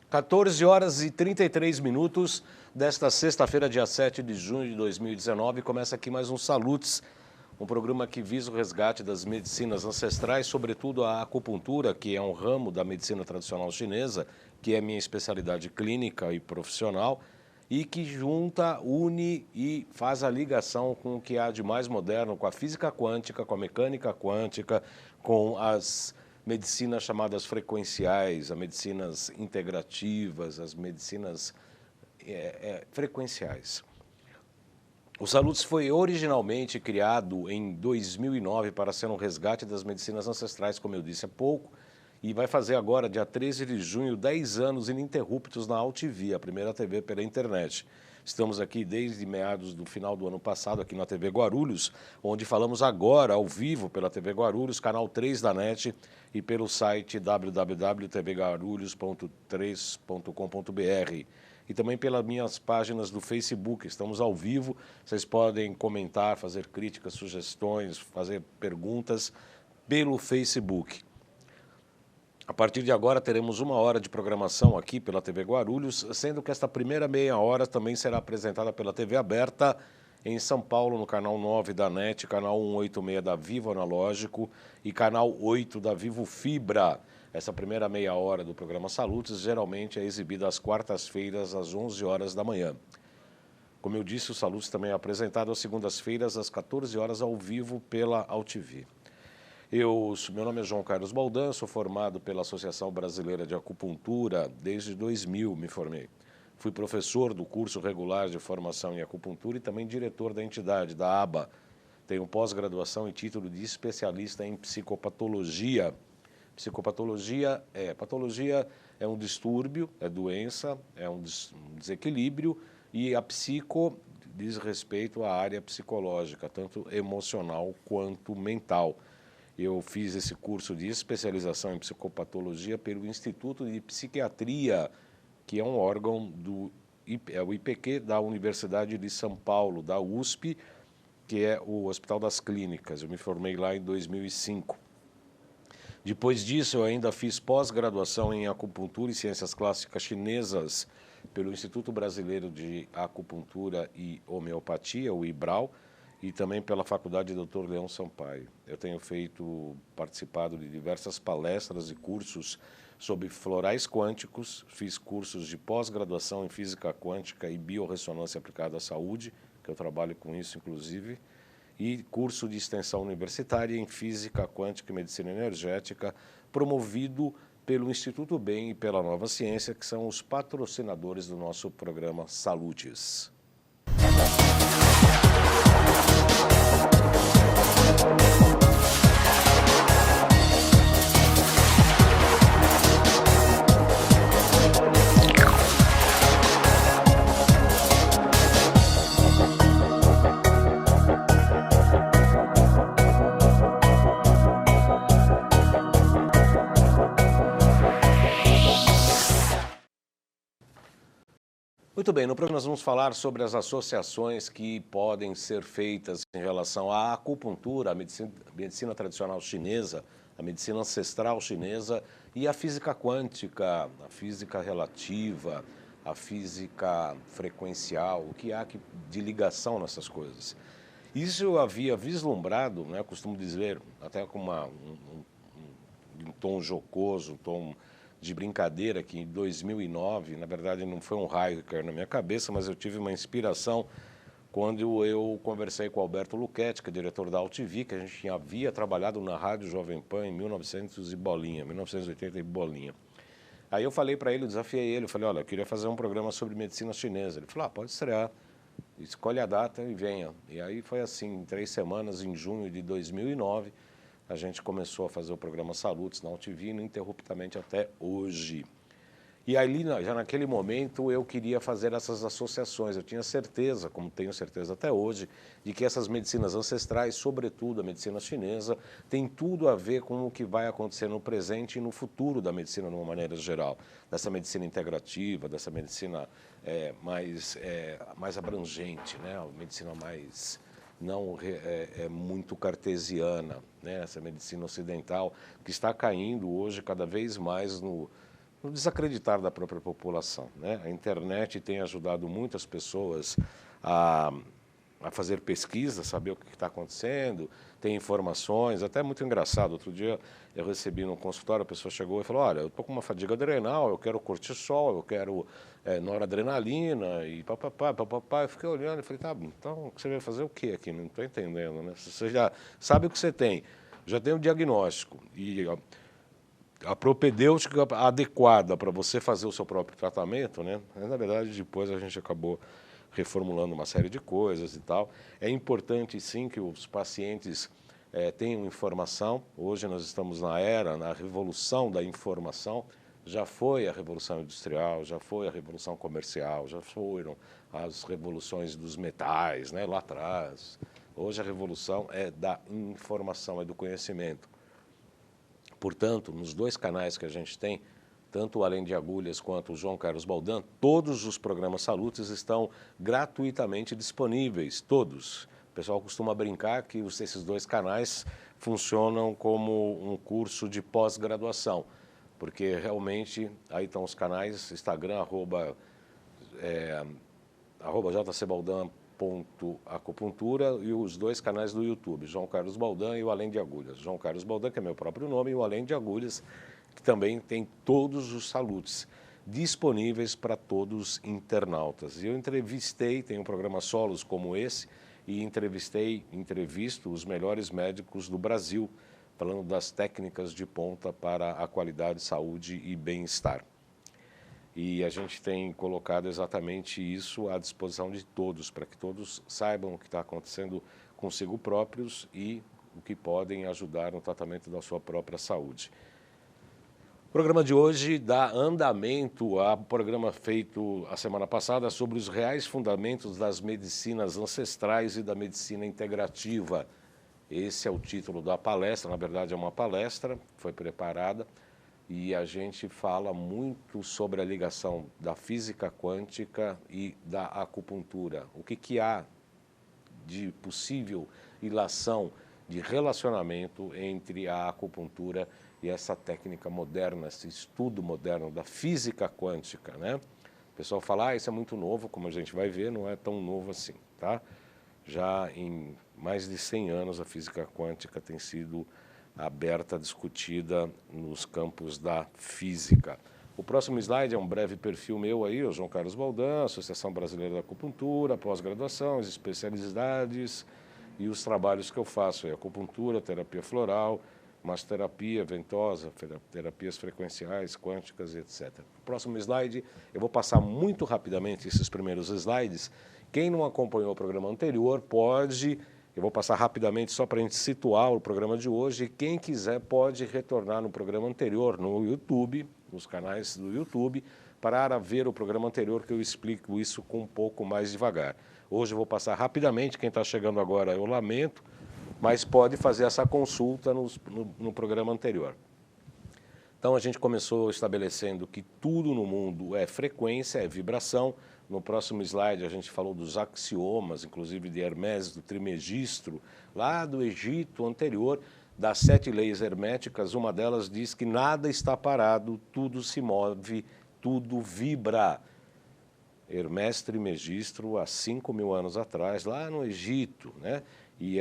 14 horas e 33 minutos desta sexta-feira, dia 7 de junho de 2019, começa aqui mais um Salutes, um programa que visa o resgate das medicinas ancestrais, sobretudo a acupuntura, que é um ramo da medicina tradicional chinesa, que é minha especialidade clínica e profissional, e que junta, une e faz a ligação com o que há de mais moderno, com a física quântica, com a mecânica quântica, com as medicinas chamadas frequenciais, as medicinas integrativas, as medicinas frequenciais. O Salutes foi originalmente criado em 2009 para ser um resgate das medicinas ancestrais, como eu disse há pouco, e vai fazer agora, dia 13 de junho, 10 anos ininterruptos na AltV, a primeira TV pela internet. Estamos aqui desde meados do final do ano passado, aqui na TV Guarulhos, onde falamos agora, ao vivo, pela TV Guarulhos, canal 3 da NET, e pelo site www.tvguarulhos.3.com.br. E também pelas minhas páginas do Facebook. Estamos ao vivo, vocês podem comentar, fazer críticas, sugestões, fazer perguntas pelo Facebook. A partir de agora teremos 1 hora de programação aqui pela TV Guarulhos, sendo que esta primeira meia hora também será apresentada pela TV aberta em São Paulo, no canal 9 da NET, canal 186 da Vivo Analógico e canal 8 da Vivo Fibra. Essa primeira meia hora do programa Salutes geralmente é exibida às quartas-feiras, às 11 horas da manhã. Como eu disse, o Salutes também é apresentado às segundas-feiras, às 14 horas, ao vivo pela AltV. Meu nome é João Carlos Baldan, sou formado pela Associação Brasileira de Acupuntura, desde 2000 me formei. Fui professor do curso regular de formação em acupuntura e também diretor da entidade, da ABA. Tenho pós-graduação e título de especialista em psicopatologia. Patologia é um distúrbio, é doença, é um desequilíbrio, e a psico diz respeito à área psicológica, tanto emocional quanto mental. Eu fiz esse curso de especialização em psicopatologia pelo Instituto de Psiquiatria, que é um órgão do o IPQ da Universidade de São Paulo, da USP, que é o Hospital das Clínicas. Eu me formei lá em 2005. Depois disso, eu ainda fiz pós-graduação em acupuntura e ciências clássicas chinesas pelo Instituto Brasileiro de Acupuntura e Homeopatia, o IBRAU, e também pela Faculdade Dr. Leão Sampaio. Eu tenho participado de diversas palestras e cursos sobre florais quânticos, fiz cursos de pós-graduação em física quântica e biorressonância aplicada à saúde, que eu trabalho com isso inclusive, e curso de extensão universitária em física quântica e medicina energética, promovido pelo Instituto BEM e pela Nova Ciência, que são os patrocinadores do nosso programa Salutes. Muito bem, no programa nós vamos falar sobre as associações que podem ser feitas em relação à acupuntura, a medicina tradicional chinesa, a medicina ancestral chinesa e a física quântica, a física relativa, a física frequencial, o que há de ligação nessas coisas. Isso eu havia vislumbrado, né, costumo dizer, até com um tom jocoso, um tom de brincadeira, que em 2009, na verdade não foi um raio que caiu na minha cabeça, mas eu tive uma inspiração quando eu conversei com o Alberto Luchetti, que é diretor da AltV, que a gente havia trabalhado na Rádio Jovem Pan em 1980 e bolinha. Aí eu falei para ele, eu desafiei ele, eu falei, olha, eu queria fazer um programa sobre medicina chinesa. Ele falou, pode estrear, escolhe a data e venha. E aí foi assim, em 3 semanas, em junho de 2009, a gente começou a fazer o programa Salutes na AltV ininterruptamente até hoje. E ali, já naquele momento, eu queria fazer essas associações. Eu tinha certeza, como tenho certeza até hoje, de que essas medicinas ancestrais, sobretudo a medicina chinesa, tem tudo a ver com o que vai acontecer no presente e no futuro da medicina, de uma maneira geral. Dessa medicina integrativa, dessa medicina mais abrangente, né? A medicina mais não muito cartesiana, né? Essa medicina ocidental que está caindo hoje cada vez mais no no desacreditar da própria população, né? A internet tem ajudado muitas pessoas a fazer pesquisa, saber o que está acontecendo, tem informações, até muito engraçado. Outro dia eu recebi num consultório, a pessoa chegou e falou, olha, eu estou com uma fadiga adrenal, eu quero cortisol, eu quero noradrenalina e papapá, papapá. Eu fiquei olhando e falei, tá, então você vai fazer o quê aqui? Não estou entendendo, né? Você já sabe o que você tem, já tem o diagnóstico e a propedêutica adequada para você fazer o seu próprio tratamento, né? Mas, na verdade, depois a gente acabou reformulando uma série de coisas e tal. É importante, sim, que os pacientes tenham informação. Hoje nós estamos na revolução da informação. Já foi a revolução industrial, já foi a revolução comercial, já foram as revoluções dos metais, né, lá atrás. Hoje a revolução é da informação, é do conhecimento. Portanto, nos dois canais que a gente tem, tanto o Além de Agulhas quanto o João Carlos Baldan, todos os programas Salutes estão gratuitamente disponíveis, todos. O pessoal costuma brincar que esses dois canais funcionam como um curso de pós-graduação, porque realmente aí estão os canais, Instagram, jcbaldan.acupuntura e os dois canais do YouTube, João Carlos Baldan e o Além de Agulhas. João Carlos Baldan, que é meu próprio nome, e o Além de Agulhas, que também tem todos os salutes disponíveis para todos os internautas. E eu entrevistei, tem um programa solos como esse, e entrevisto os melhores médicos do Brasil, falando das técnicas de ponta para a qualidade, saúde e bem-estar. E a gente tem colocado exatamente isso à disposição de todos, para que todos saibam o que está acontecendo consigo próprios e o que podem ajudar no tratamento da sua própria saúde. O programa de hoje dá andamento ao programa feito a semana passada sobre os reais fundamentos das medicinas ancestrais e da medicina integrativa. Esse é o título da palestra, na verdade é uma palestra, foi preparada, e a gente fala muito sobre a ligação da física quântica e da acupuntura. O que há de possível ilação, de relacionamento entre a acupuntura e essa técnica moderna, esse estudo moderno da física quântica, né? O pessoal fala, isso é muito novo, como a gente vai ver, não é tão novo assim, tá? Já em mais de 100 anos a física quântica tem sido aberta, discutida nos campos da física. O próximo slide é um breve perfil meu aí, o João Carlos Baldan, Associação Brasileira da Acupuntura, pós-graduação, as especialidades e os trabalhos que eu faço, acupuntura, terapia floral, massoterapia, ventosa, terapias frequenciais, quânticas, etc. O próximo slide, eu vou passar muito rapidamente esses primeiros slides. Quem não acompanhou o programa anterior pode, eu vou passar rapidamente só para a gente situar o programa de hoje. Quem quiser pode retornar no programa anterior no YouTube, nos canais do YouTube, para ver o programa anterior que eu explico isso com um pouco mais devagar. Hoje eu vou passar rapidamente, quem está chegando agora eu lamento, mas pode fazer essa consulta no programa anterior. Então a gente começou estabelecendo que tudo no mundo é frequência, é vibração. No próximo slide a gente falou dos axiomas, inclusive de Hermes, do Trismegisto, lá do Egito anterior, das 7 leis herméticas. Uma delas diz que nada está parado, tudo se move, tudo vibra. Hermes Trismegisto, há 5.000 anos atrás, lá no Egito, né? E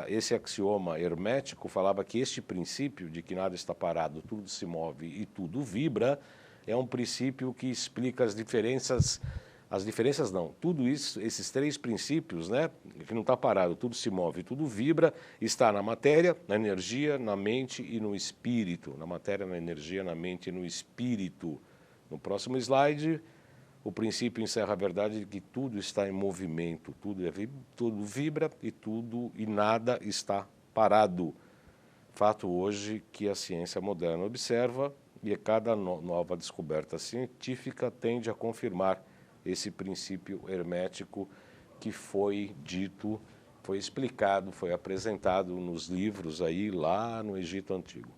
esse axioma hermético falava que este princípio de que nada está parado, tudo se move e tudo vibra, é um princípio que explica as diferenças não, tudo isso, esses 3 princípios, né, que não está parado, tudo se move, tudo vibra, está na matéria, na energia, na mente e no espírito. Na matéria, na energia, na mente e no espírito. No próximo slide, o princípio encerra a verdade de que tudo está em movimento, tudo vibra e nada está parado. Fato hoje que a ciência moderna observa e cada nova descoberta científica tende a confirmar esse princípio hermético que foi dito, foi explicado, foi apresentado nos livros aí lá no Egito Antigo.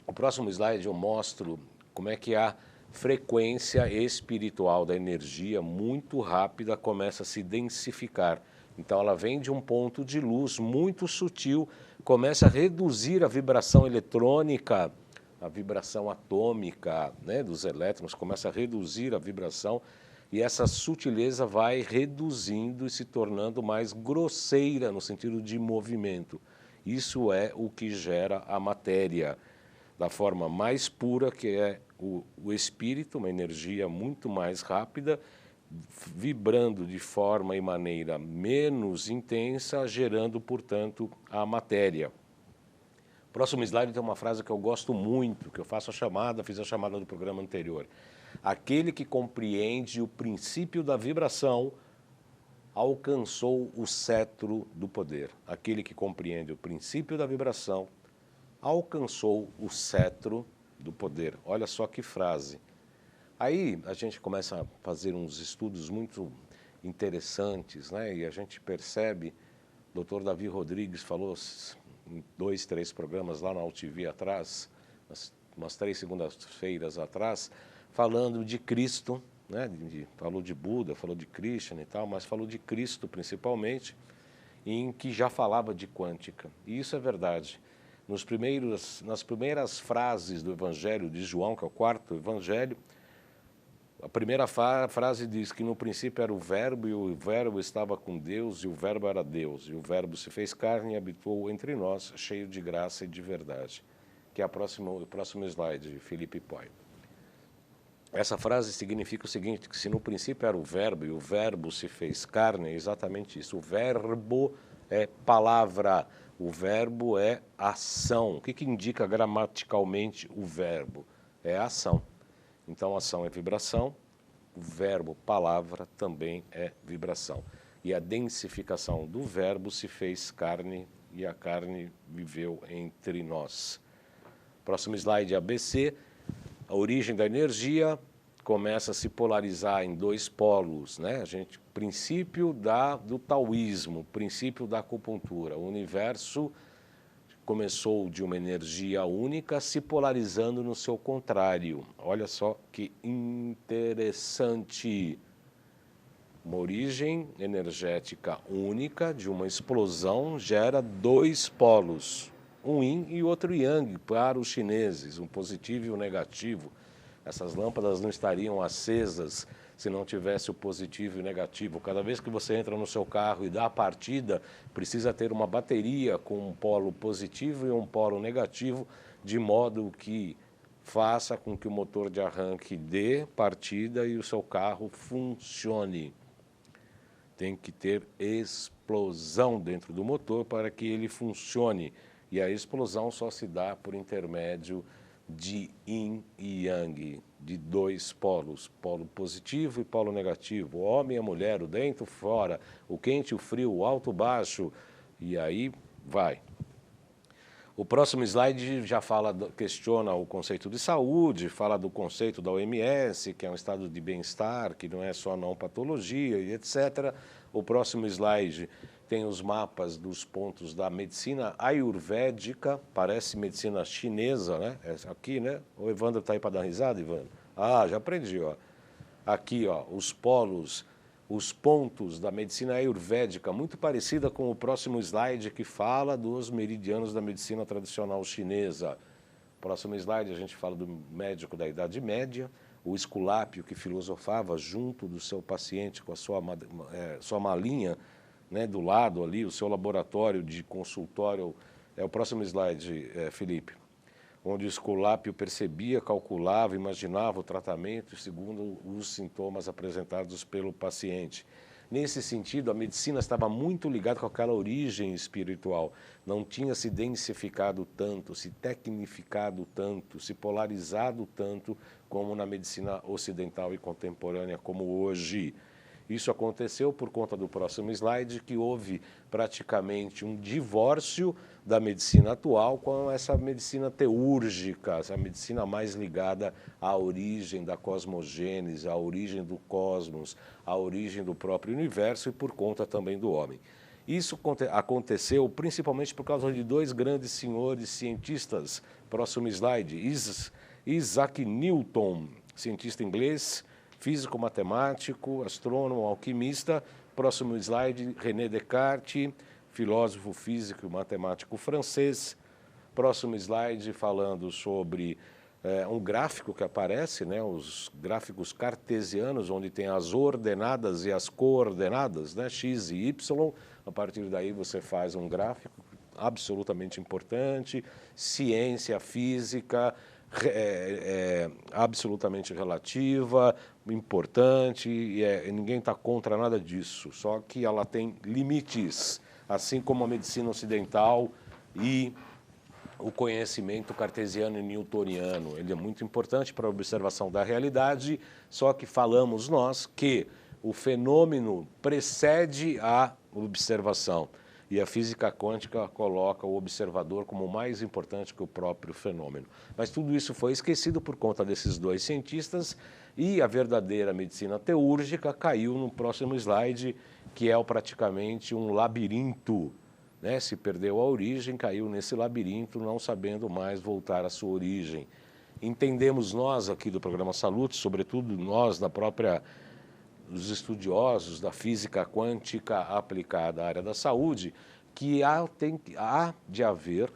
O próximo slide eu mostro como é que a frequência espiritual da energia muito rápida começa a se densificar. Então ela vem de um ponto de luz muito sutil, começa a reduzir a vibração eletrônica, a vibração atômica, né, dos elétrons, começa a reduzir a vibração e essa sutileza vai reduzindo e se tornando mais grosseira no sentido de movimento. Isso é o que gera a matéria, da forma mais pura, que é o espírito, uma energia muito mais rápida, vibrando de forma e maneira menos intensa, gerando, portanto, a matéria. Próximo slide tem uma frase que eu gosto muito, que eu faço a chamada, fiz a chamada do programa anterior. Aquele que compreende o princípio da vibração alcançou o cetro do poder. Aquele que compreende o princípio da vibração alcançou o cetro do poder. Olha só que frase. Aí a gente começa a fazer uns estudos muito interessantes, né? E a gente percebe, o Dr. Davi Rodrigues falou em 2, 3 programas lá na UTV atrás, umas 3 segundas-feiras atrás, falando de Cristo, né? Falou de Buda, falou de Krishna e tal, mas falou de Cristo principalmente, em que já falava de quântica. E isso é verdade. Nas primeiras frases do Evangelho de João, que é o 4º Evangelho, a primeira frase diz que no princípio era o Verbo, e o Verbo estava com Deus, e o Verbo era Deus. E o Verbo se fez carne e habitou entre nós, cheio de graça e de verdade. Que é o próximo slide, de Felipe Poi. Essa frase significa o seguinte, que se no princípio era o Verbo, e o Verbo se fez carne, é exatamente isso. O Verbo é palavra, o verbo é ação. O que indica gramaticalmente o verbo? É ação. Então, ação é vibração, o verbo palavra também é vibração. E a densificação do verbo se fez carne e a carne viveu entre nós. Próximo slide, ABC. A origem da energia começa a se polarizar em 2 polos, né? Princípio do taoísmo, princípio da acupuntura. O universo começou de uma energia única se polarizando no seu contrário. Olha só que interessante. Uma origem energética única de uma explosão gera 2 polos, um yin e outro yang para os chineses, um positivo e um negativo. Essas lâmpadas não estariam acesas se não tivesse o positivo e o negativo. Cada vez que você entra no seu carro e dá a partida, precisa ter uma bateria com um polo positivo e um polo negativo, de modo que faça com que o motor de arranque dê partida e o seu carro funcione. Tem que ter explosão dentro do motor para que ele funcione. E a explosão só se dá por intermédio de yin e yang, de 2 polos, polo positivo e polo negativo, o homem e a mulher, o dentro e o fora, o quente e o frio, o alto e o baixo, e aí vai. O próximo slide já questiona o conceito de saúde, fala do conceito da OMS, que é um estado de bem-estar, que não é só não patologia e etc. O próximo slide tem os mapas dos pontos da medicina ayurvédica, parece medicina chinesa, né? Aqui, né? O Evandro está aí para dar risada, Evandro? Ah, já aprendi, ó. Aqui, ó, os polos, os pontos da medicina ayurvédica, muito parecida com o próximo slide que fala dos meridianos da medicina tradicional chinesa. Próximo slide a gente fala do médico da Idade Média, o Esculápio que filosofava junto do seu paciente com a sua malinha, né, do lado ali, o seu laboratório de consultório. É o próximo slide, Felipe. Onde o Esculápio percebia, calculava, imaginava o tratamento segundo os sintomas apresentados pelo paciente. Nesse sentido, a medicina estava muito ligada com aquela origem espiritual. Não tinha se densificado tanto, se tecnificado tanto, se polarizado tanto como na medicina ocidental e contemporânea como hoje. Isso aconteceu por conta do próximo slide, que houve praticamente um divórcio da medicina atual com essa medicina teúrgica, essa medicina mais ligada à origem da cosmogênese, à origem do cosmos, à origem do próprio universo e por conta também do homem. Isso aconteceu principalmente por causa de 2 grandes senhores cientistas. Próximo slide, Isaac Newton, cientista inglês, físico, matemático, astrônomo, alquimista. Próximo slide, René Descartes, filósofo, físico e matemático francês. Próximo slide, falando sobre um gráfico que aparece, né, os gráficos cartesianos, onde tem as ordenadas e as coordenadas, né, x e y. A partir daí você faz um gráfico absolutamente importante, ciência, física, absolutamente relativa, importante, e ninguém está contra nada disso, só que ela tem limites, assim como a medicina ocidental e o conhecimento cartesiano e newtoniano. Ele é muito importante para a observação da realidade, só que falamos nós que o fenômeno precede a observação. E a física quântica coloca o observador como mais importante que o próprio fenômeno. Mas tudo isso foi esquecido por conta desses dois cientistas e a verdadeira medicina teúrgica caiu no próximo slide, que é praticamente um labirinto, né? Se perdeu a origem, caiu nesse labirinto, não sabendo mais voltar à sua origem. Entendemos nós aqui do programa Salute, sobretudo nós os estudiosos da física quântica aplicada à área da saúde, que há de haver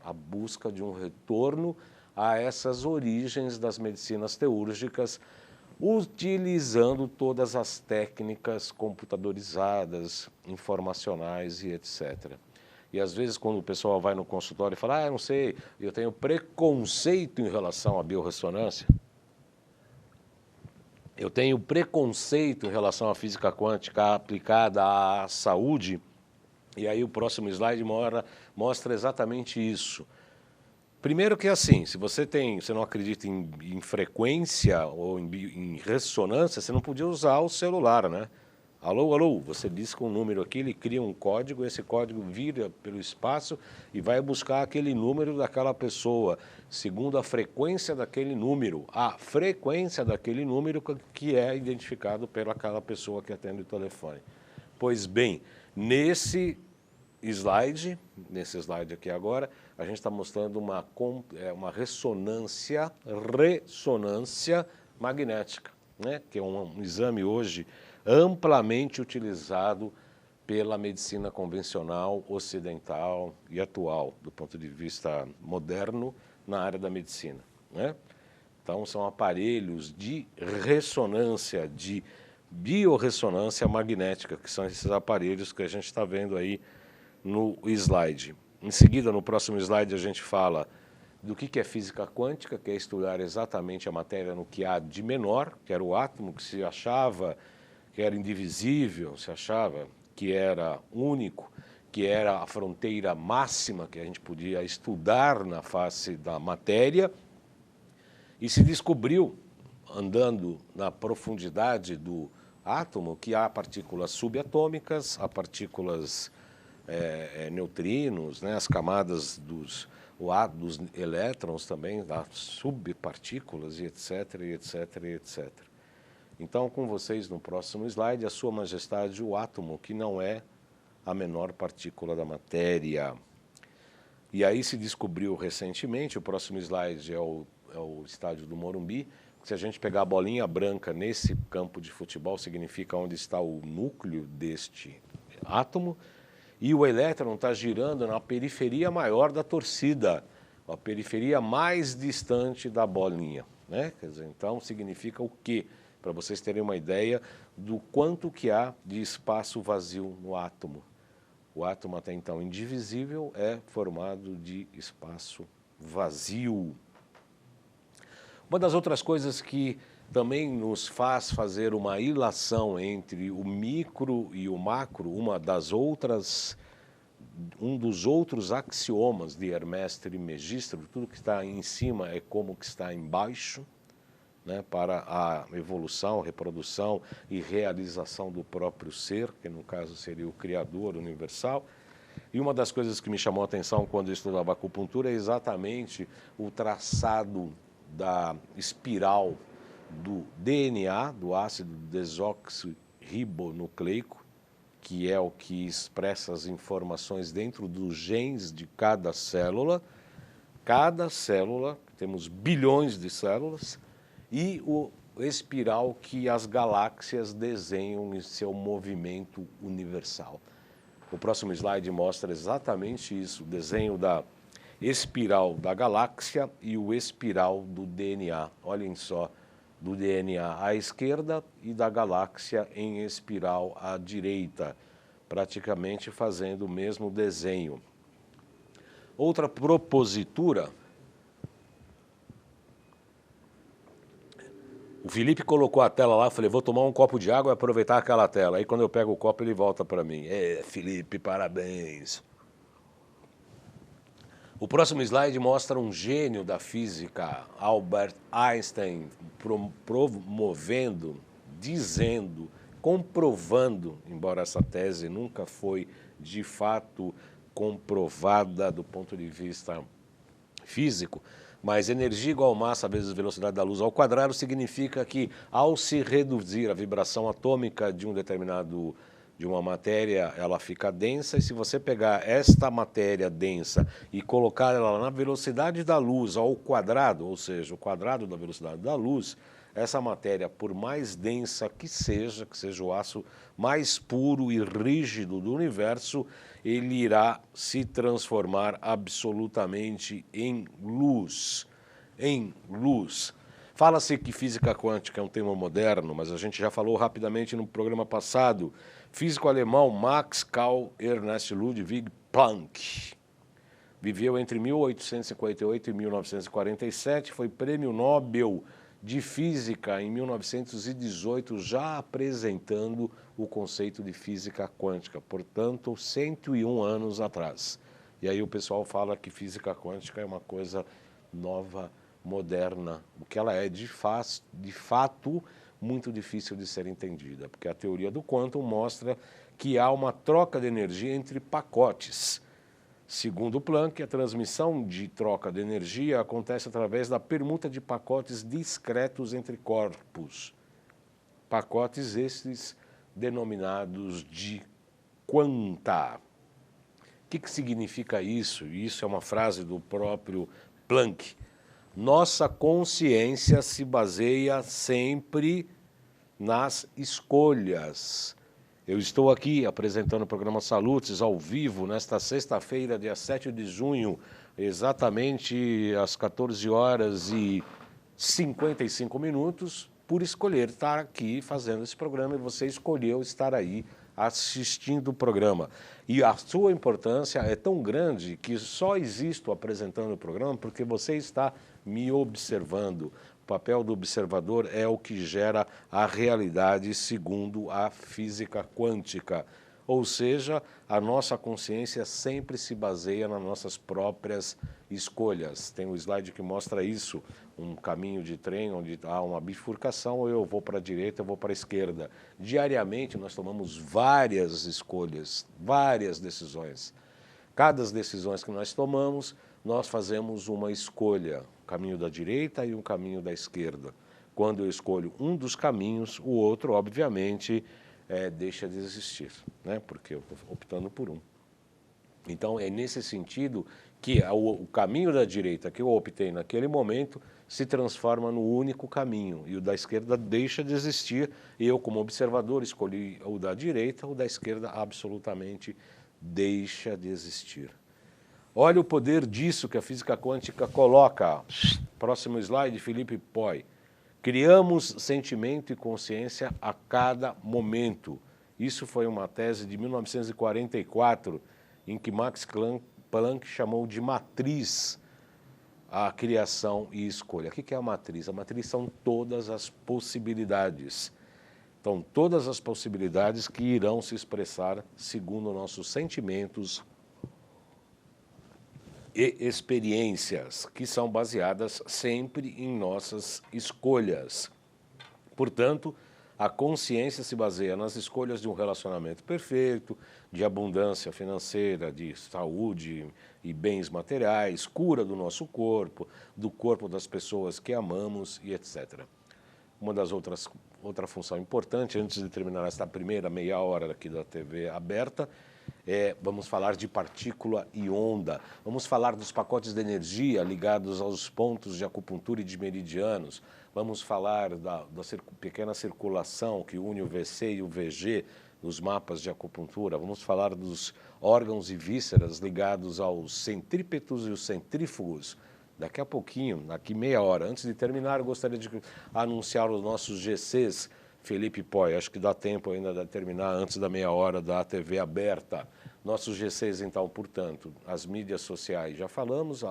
a busca de um retorno a essas origens das medicinas teúrgicas, utilizando todas as técnicas computadorizadas, informacionais e etc. E às vezes quando o pessoal vai no consultório e fala, eu não sei, eu tenho preconceito em relação à biorressonância, eu tenho preconceito em relação à física quântica aplicada à saúde, e aí o próximo slide mostra exatamente isso. Primeiro que assim, se você não acredita em frequência ou em ressonância, você não podia usar o celular, né? Alô, alô, você diz com um número aqui, ele cria um código, esse código vira pelo espaço e vai buscar aquele número daquela pessoa, segundo a frequência daquele número, a frequência daquele número que é identificado pelaquela pessoa que atende o telefone. Pois bem, nesse slide aqui agora, a gente está mostrando uma ressonância magnética, né? Que é um exame hoje amplamente utilizado pela medicina convencional, ocidental e atual, do ponto de vista moderno, na área da medicina, né? Então, são aparelhos de ressonância, de biorressonância magnética, que são esses aparelhos que a gente está vendo aí no slide. Em seguida, no próximo slide, a gente fala do que é física quântica, que é estudar exatamente a matéria no que há de menor, que era o átomo, que se achava que era indivisível, se achava que era único, que era a fronteira máxima que a gente podia estudar na face da matéria, e se descobriu, andando na profundidade do átomo, que há partículas subatômicas, há partículas neutrinos, né, as camadas dos elétrons também, das subpartículas, e etc, e etc, e etc. Então, com vocês no próximo slide, a Sua Majestade, o átomo, que não é a menor partícula da matéria. E aí se descobriu recentemente, o próximo slide é o estádio do Morumbi, que se a gente pegar a bolinha branca nesse campo de futebol, significa onde está o núcleo deste átomo, e o elétron está girando na periferia maior da torcida, a periferia mais distante da bolinha, né? Quer dizer, então significa o quê? Para vocês terem uma ideia do quanto que há de espaço vazio no átomo. O átomo até então indivisível é formado de espaço vazio. Uma das outras coisas que também nos faz fazer uma ilação entre o micro e o macro, um dos outros axiomas de Hermès Trismegisto, tudo que está em cima é como que está embaixo, né, para a evolução, reprodução e realização do próprio ser, que no caso seria o Criador universal. E uma das coisas que me chamou a atenção quando eu estudava acupuntura é exatamente o traçado da espiral do DNA, do ácido desoxirribonucleico, que é o que expressa as informações dentro dos genes de cada célula. Cada célula, temos bilhões de células, e o espiral que as galáxias desenham em seu movimento universal. O próximo slide mostra exatamente isso, o desenho da espiral da galáxia e o espiral do DNA. Olhem só, do DNA à esquerda e da galáxia em espiral à direita, praticamente fazendo o mesmo desenho. Outra propositura, o Felipe colocou a tela lá, eu falei, vou tomar um copo de água e aproveitar aquela tela. Aí quando eu pego o copo, ele volta para mim. Felipe, parabéns. O próximo slide mostra um gênio da física, Albert Einstein, promovendo, dizendo, comprovando, embora essa tese nunca foi de fato comprovada do ponto de vista físico, mas energia igual massa vezes velocidade da luz ao quadrado significa que, ao se reduzir a vibração atômica de uma matéria, ela fica densa, e se você pegar esta matéria densa e colocar ela na velocidade da luz ao quadrado, ou seja, o quadrado da velocidade da luz, essa matéria, por mais densa que seja o aço mais puro e rígido do universo, ele irá se transformar absolutamente em luz. Em luz. Fala-se que física quântica é um tema moderno, mas a gente já falou rapidamente no programa passado. Físico alemão Max Carl Ernst Ludwig Planck viveu entre 1858 e 1947, foi prêmio Nobel de Física em 1918, já apresentando o conceito de física quântica, portanto, 101 anos atrás. E aí o pessoal fala que física quântica é uma coisa nova, moderna, o que ela é de fato muito difícil de ser entendida, porque a teoria do quantum mostra que há uma troca de energia entre pacotes. Segundo Planck, a transmissão de troca de energia acontece através da permuta de pacotes discretos entre corpos. Pacotes estes denominados de quanta. O que significa isso? Isso é uma frase do próprio Planck. Nossa consciência se baseia sempre nas escolhas. Eu estou aqui apresentando o programa Salutes ao vivo nesta sexta-feira, dia 7 de junho, exatamente às 14 horas e 55 minutos, por escolher estar aqui fazendo esse programa, e você escolheu estar aí assistindo o programa. E a sua importância é tão grande que só existo apresentando o programa porque você está me observando. O papel do observador é o que gera a realidade segundo a física quântica. Ou seja, a nossa consciência sempre se baseia nas nossas próprias escolhas. Tem um slide que mostra isso, um caminho de trem onde há uma bifurcação, ou eu vou para a direita, eu vou para a esquerda. Diariamente nós tomamos várias escolhas, várias decisões. Cada decisões que nós tomamos, nós fazemos uma escolha, um caminho da direita e um caminho da esquerda. Quando eu escolho um dos caminhos, o outro, obviamente, deixa de existir, né? Porque eu estou optando por um. Então, é nesse sentido que o caminho da direita que eu optei naquele momento se transforma no único caminho, e o da esquerda deixa de existir, e eu, como observador, escolhi o da direita, o da esquerda absolutamente deixa de existir. Olha o poder disso que a física quântica coloca. Próximo slide, Felipe Poi. Criamos sentimento e consciência a cada momento. Isso foi uma tese de 1944, em que Max Planck chamou de matriz a criação e escolha. O que é a matriz? A matriz são todas as possibilidades. Então, todas as possibilidades que irão se expressar segundo nossos sentimentos e experiências, que são baseadas sempre em nossas escolhas. Portanto, a consciência se baseia nas escolhas de um relacionamento perfeito, de abundância financeira, de saúde e bens materiais, cura do nosso corpo, do corpo das pessoas que amamos e etc. Uma das outra função importante, antes de terminar esta primeira meia hora aqui da TV aberta, Vamos falar de partícula e onda, vamos falar dos pacotes de energia ligados aos pontos de acupuntura e de meridianos, vamos falar da pequena circulação que une o VC e o VG nos mapas de acupuntura, vamos falar dos órgãos e vísceras ligados aos centrípetos e os centrífugos. Daqui a pouquinho, daqui meia hora, antes de terminar, eu gostaria de anunciar os nossos GCs, Felipe Poi, acho que dá tempo ainda de terminar antes da meia hora da TV aberta. Nossos GCs, então, portanto, as mídias sociais, já falamos,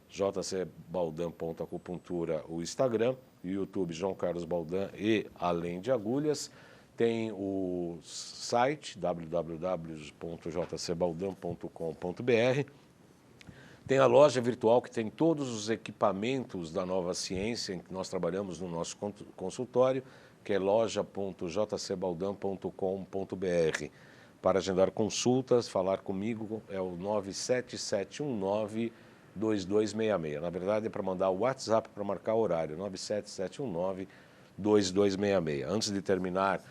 @jcbaldan.acupuntura, o Instagram, o YouTube João Carlos Baldan e Além de Agulhas. Tem o site www.jcbaldan.com.br. Tem a loja virtual que tem todos os equipamentos da Nova Ciência, em que nós trabalhamos no nosso consultório, que é loja.jcbaldan.com.br. Para agendar consultas, falar comigo é o 97719-2266. Na verdade, é para mandar o WhatsApp para marcar horário, 97719-2266. Antes de terminar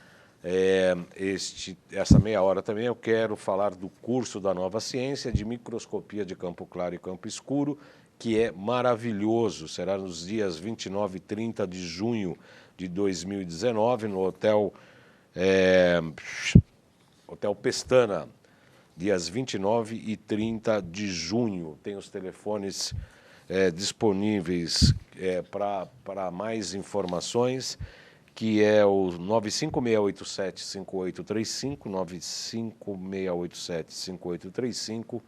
essa meia hora também, eu quero falar do curso da Nova Ciência de microscopia de campo claro e campo escuro, que é maravilhoso. Será nos dias 29 e 30 de junho de 2019, no Hotel Pestana, dias 29 e 30 de junho. Tem os telefones disponíveis para mais informações, que é o 95687-5835, 95687-5835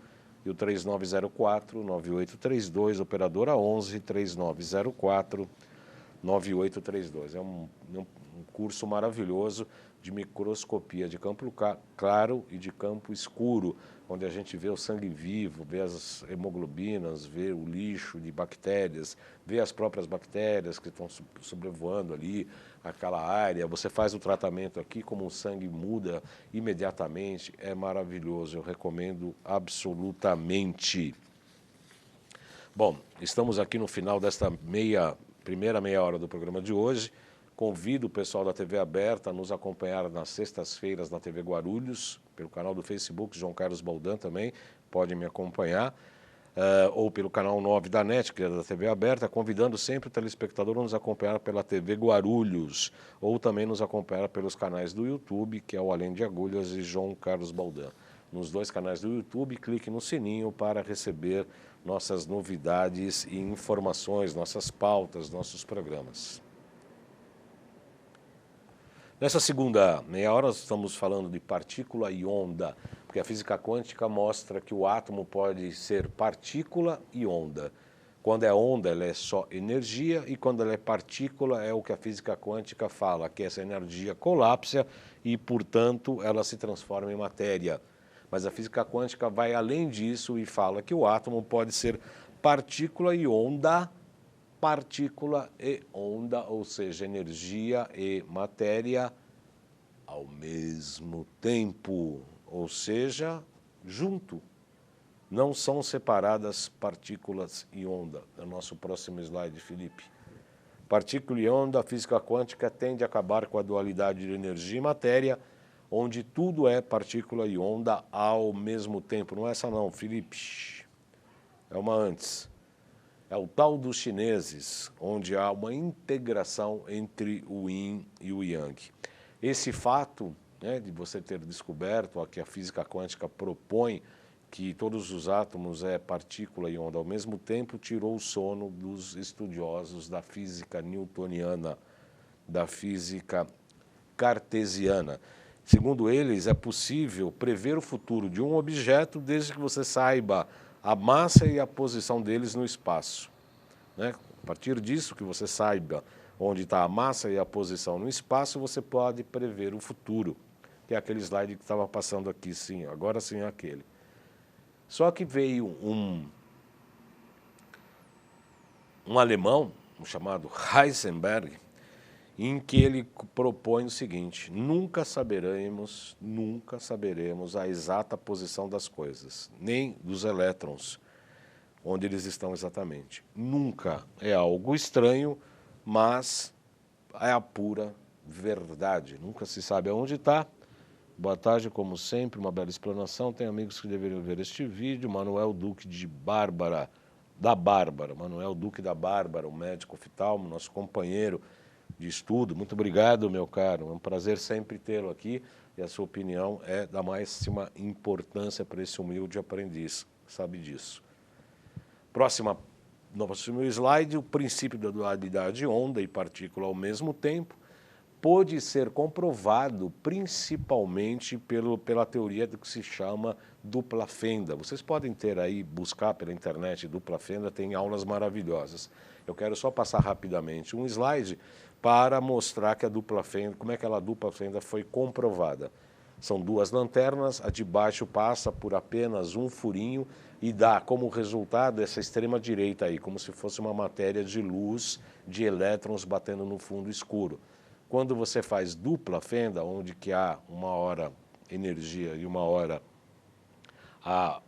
e o 3904-9832, operadora 11 3904-9832. É um curso maravilhoso de microscopia de campo claro e de campo escuro, onde a gente vê o sangue vivo, vê as hemoglobinas, vê o lixo de bactérias, vê as próprias bactérias que estão sobrevoando ali aquela área. Você faz o tratamento aqui, como o sangue muda imediatamente, é maravilhoso, eu recomendo absolutamente. Bom, estamos aqui no final desta primeira meia hora do programa de hoje. Convido o pessoal da TV Aberta a nos acompanhar nas sextas-feiras na TV Guarulhos, pelo canal do Facebook, João Carlos Baldan também, podem me acompanhar, ou pelo canal 9 da NET, que é da TV Aberta, convidando sempre o telespectador a nos acompanhar pela TV Guarulhos, ou também nos acompanhar pelos canais do YouTube, que é o Além de Agulhas e João Carlos Baldan. Nos dois canais do YouTube, clique no sininho para receber nossas novidades e informações, nossas pautas, nossos programas. Nessa segunda meia hora, estamos falando de partícula e onda, porque a física quântica mostra que o átomo pode ser partícula e onda. Quando é onda, ela é só energia, e quando ela é partícula, é o que a física quântica fala, que essa energia colapsa e, portanto, ela se transforma em matéria. Mas a física quântica vai além disso e fala que o átomo pode ser partícula e onda, ou seja, energia e matéria ao mesmo tempo, ou seja, junto. Não são separadas partículas e onda. É o nosso próximo slide, Felipe. Partícula e onda, a física quântica tende a acabar com a dualidade de energia e matéria, onde tudo é partícula e onda ao mesmo tempo. Não é essa não, Felipe. É uma antes. É o tal dos chineses, onde há uma integração entre o yin e o yang. Esse fato, né, de você ter descoberto que a física quântica propõe que todos os átomos é partícula e onda ao mesmo tempo, tirou o sono dos estudiosos da física newtoniana, da física cartesiana. Segundo eles, é possível prever o futuro de um objeto desde que você saiba a massa e a posição deles no espaço. Né? A partir disso, que você saiba onde está a massa e a posição no espaço, você pode prever o futuro, que é aquele slide que estava passando aqui, sim, agora sim é aquele. Só que veio um alemão, chamado Heisenberg, em que ele propõe o seguinte: nunca saberemos a exata posição das coisas, nem dos elétrons, onde eles estão exatamente. Nunca. É algo estranho, mas é a pura verdade. Nunca se sabe aonde está, Boa tarde, como sempre, uma bela explanação. Tem amigos que deveriam ver este vídeo. Manuel Duque de Bárbara, da Bárbara. Manuel Duque da Bárbara, o médico oftalmo, nosso companheiro de estudo. Muito obrigado, meu caro. É um prazer sempre tê-lo aqui e a sua opinião é da máxima importância para esse humilde aprendiz. Sabe disso. Próximo slide, o princípio da dualidade onda e partícula ao mesmo tempo pôde ser comprovado principalmente pela teoria do que se chama dupla fenda. Vocês podem ter aí, buscar pela internet dupla fenda, tem aulas maravilhosas. Eu quero só passar rapidamente um slide para mostrar que a dupla fenda, como é que a dupla fenda foi comprovada. São duas lanternas, a de baixo passa por apenas um furinho e dá como resultado essa extrema direita aí, como se fosse uma matéria de luz de elétrons batendo no fundo escuro. Quando você faz dupla fenda, onde que há uma hora energia e uma hora a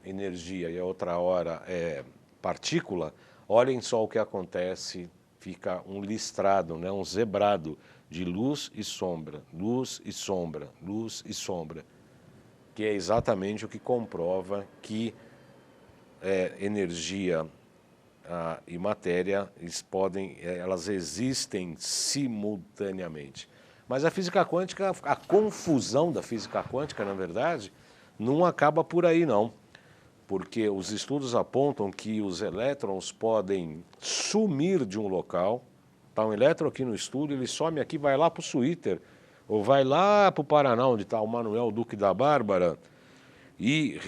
energia e a outra hora é partícula, olhem só o que acontece, fica um listrado, né, um zebrado de luz e sombra, luz e sombra, luz e sombra, que é exatamente o que comprova que energia e matéria elas existem simultaneamente. Mas a física quântica, a confusão da física quântica, na verdade, não acaba por aí não, porque os estudos apontam que os elétrons podem sumir de um local. Está um elétron aqui no estúdio, ele some aqui, vai lá para o Suíter, ou vai lá para o Paraná, onde está o Manuel Duque da Bárbara, e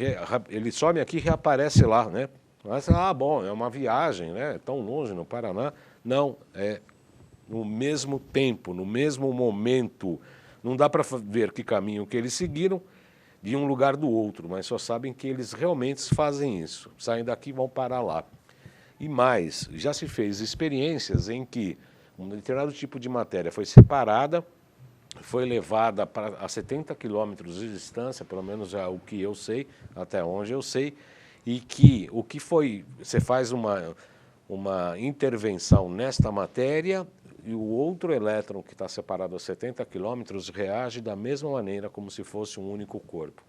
ele some aqui e reaparece lá, né? Mas, bom, é uma viagem, né? Tão longe no Paraná. Não, é no mesmo tempo, no mesmo momento. Não dá para ver que caminho que eles seguiram de um lugar do outro, mas só sabem que eles realmente fazem isso. Saem daqui e vão parar lá. E mais, já se fez experiências em que um determinado tipo de matéria foi separada, foi levada a 70 quilômetros de distância, pelo menos é o que eu sei, até onde eu sei, e que o que foi, você faz uma intervenção nesta matéria e o outro elétron que está separado a 70 quilômetros reage da mesma maneira como se fosse um único corpo.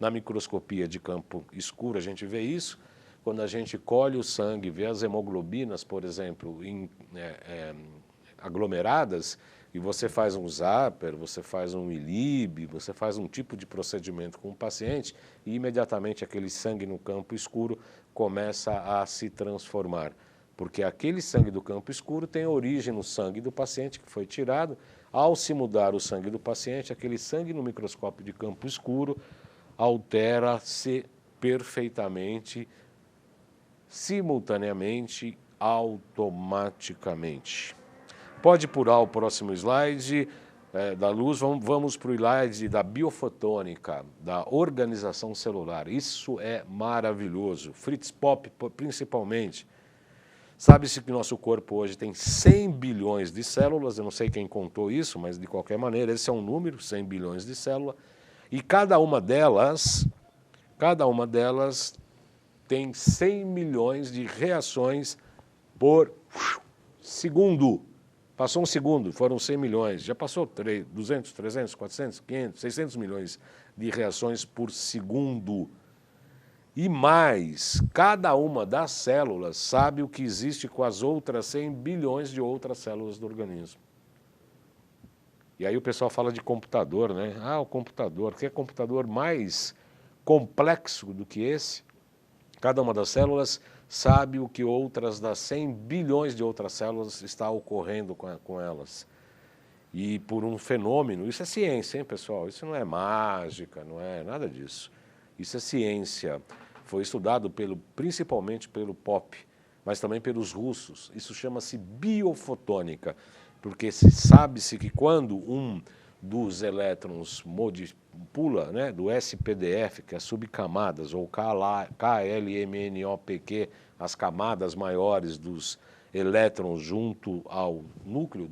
Na microscopia de campo escuro a gente vê isso, quando a gente colhe o sangue, vê as hemoglobinas, por exemplo, aglomeradas, e você faz um zapper, você faz um ILIB, você faz um tipo de procedimento com o paciente e imediatamente aquele sangue no campo escuro começa a se transformar. Porque aquele sangue do campo escuro tem origem no sangue do paciente que foi tirado. Ao se mudar o sangue do paciente, aquele sangue no microscópio de campo escuro altera-se perfeitamente, simultaneamente, automaticamente. Pode pular o próximo slide da luz, vamos para o slide da biofotônica, da organização celular. Isso é maravilhoso. Fritz Popp, principalmente. Sabe-se que nosso corpo hoje tem 100 bilhões de células, eu não sei quem contou isso, mas de qualquer maneira esse é um número, 100 bilhões de células, e cada uma delas tem 100 milhões de reações por segundo. Passou um segundo, foram 100 milhões, já passou 200, 300, 400, 500, 600 milhões de reações por segundo. E mais, cada uma das células sabe o que existe com as outras 100 bilhões de outras células do organismo. E aí o pessoal fala de computador, né? O computador, que é computador mais complexo do que esse? Cada uma das células sabe o que outras das 100 bilhões de outras células está ocorrendo com elas. E por um fenômeno, isso é ciência, hein, pessoal? Isso não é mágica, não é nada disso. Isso é ciência. Foi estudado principalmente pelo Popp, mas também pelos russos. Isso chama-se biofotônica, porque sabe-se que quando um dos elétrons pula, né, do SPDF, que é subcamadas, ou KLMNOPQ, as camadas maiores dos elétrons junto ao núcleo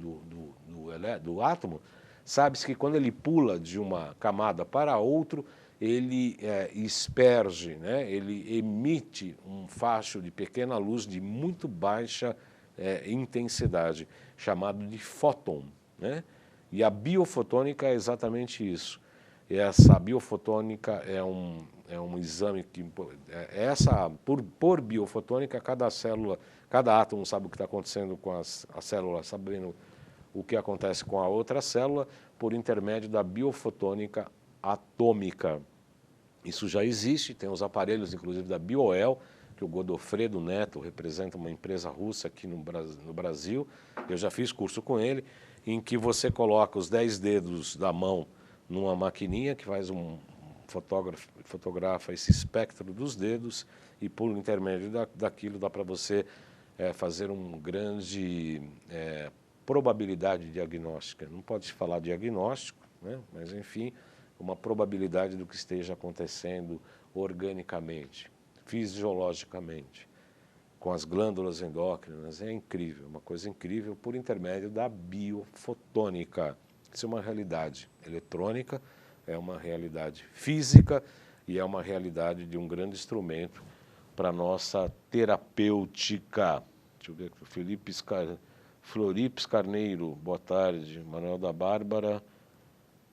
do átomo, sabe-se que quando ele pula de uma camada para outra, ele esperge, né, ele emite um facho de pequena luz de muito baixa intensidade, chamado de fóton, né? E a biofotônica é exatamente isso. Essa biofotônica é um exame que, por biofotônica, cada célula, cada átomo sabe o que está acontecendo com a célula, sabendo o que acontece com a outra célula, por intermédio da biofotônica atômica. Isso já existe, tem os aparelhos, inclusive, da Bioel, que o Godofredo Neto representa uma empresa russa aqui no Brasil. Eu já fiz curso com ele, em que você coloca os 10 dedos da mão numa maquininha que faz fotografa esse espectro dos dedos e por intermédio daquilo dá para você fazer uma grande probabilidade diagnóstica. Não pode se falar diagnóstico, né? Mas enfim, uma probabilidade do que esteja acontecendo organicamente, fisiologicamente, com as glândulas endócrinas. É incrível, uma coisa incrível por intermédio da biofotônica. Isso é uma realidade eletrônica, é uma realidade física e é uma realidade de um grande instrumento para a nossa terapêutica. Deixa eu ver aqui, Floripes Carneiro, boa tarde. Manuel da Bárbara,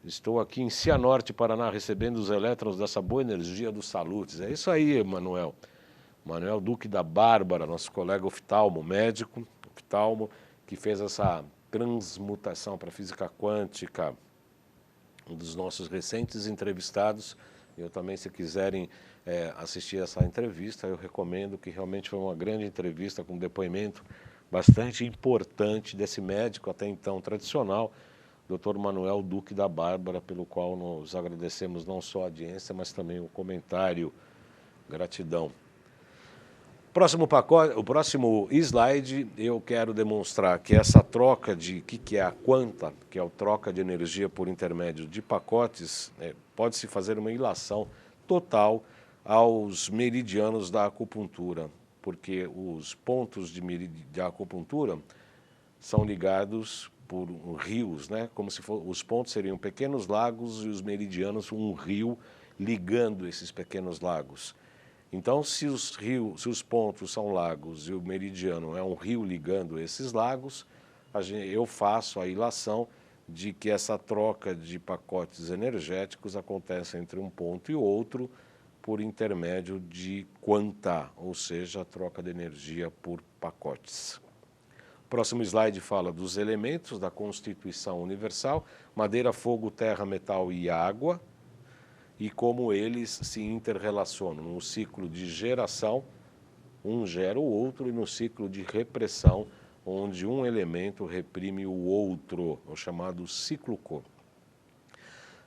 estou aqui em Cianorte, Paraná, recebendo os elétrons dessa boa energia dos salutes. É isso aí, Manuel. Manuel Duque da Bárbara, nosso colega oftalmo, médico, oftalmo, que fez essa transmutação para a física quântica, um dos nossos recentes entrevistados. Eu também, se quiserem assistir essa entrevista, eu recomendo, que realmente foi uma grande entrevista com um depoimento bastante importante desse médico, até então tradicional, Dr. Manuel Duque da Bárbara, pelo qual nós agradecemos não só a audiência, mas também o comentário. Gratidão. O próximo slide, eu quero demonstrar que essa troca de, que é a quanta, que é a troca de energia por intermédio de pacotes, pode-se fazer uma ilação total aos meridianos da acupuntura, porque os pontos de acupuntura são ligados por rios, né? Como se os pontos seriam pequenos lagos e os meridianos um rio ligando esses pequenos lagos. Então, se os pontos são lagos e o meridiano é um rio ligando esses lagos, eu faço a ilação de que essa troca de pacotes energéticos acontece entre um ponto e outro por intermédio de quanta, ou seja, a troca de energia por pacotes. O próximo slide fala dos elementos da Constituição Universal: madeira, fogo, terra, metal e água, e como eles se interrelacionam no ciclo de geração, um gera o outro, e no ciclo de repressão, onde um elemento reprime o outro, o chamado cíclico.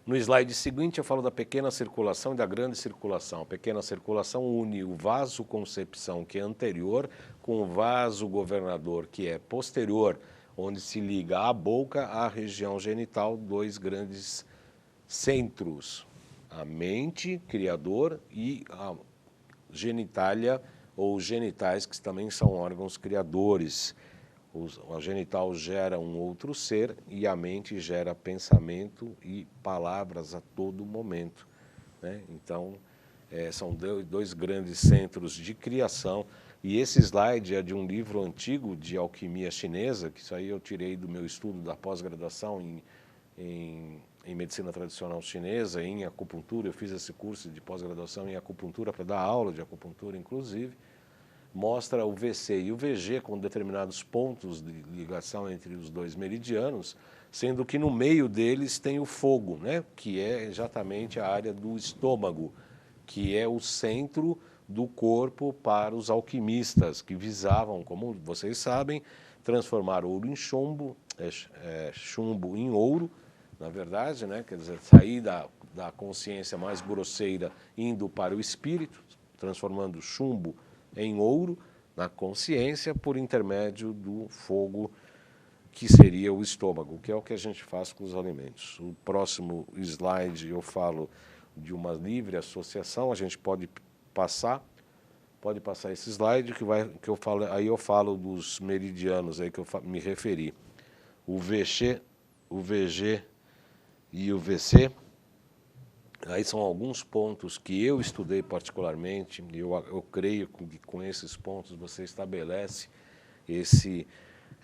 No slide seguinte eu falo da pequena circulação e da grande circulação. A pequena circulação une o vasoconcepção, que é anterior, com o vasogovernador, que é posterior, onde se liga a boca à região genital, dois grandes centros: a mente, criador, e a genitália, ou genitais, que também são órgãos criadores. A genital gera um outro ser e a mente gera pensamento e palavras a todo momento, né? Então, são dois grandes centros de criação. E esse slide é de um livro antigo de alquimia chinesa, que isso aí eu tirei do meu estudo da pós-graduação em medicina tradicional chinesa, em acupuntura. Eu fiz esse curso de pós-graduação em acupuntura para dar aula de acupuntura, inclusive. Mostra o VC e o VG com determinados pontos de ligação entre os dois meridianos, sendo que no meio deles tem o fogo, né? Que é exatamente a área do estômago, que é o centro do corpo para os alquimistas, que visavam, como vocês sabem, transformar ouro em chumbo, chumbo em ouro, na verdade, né? Quer dizer, sair da consciência mais grosseira indo para o espírito, transformando chumbo em ouro na consciência por intermédio do fogo, que seria o estômago, que é o que a gente faz com os alimentos. O próximo slide eu falo de uma livre associação. A gente pode passar esse slide aí eu falo dos meridianos aí que eu me referi. O VG e o VC. Aí são alguns pontos que eu estudei particularmente, e eu creio que com esses pontos você estabelece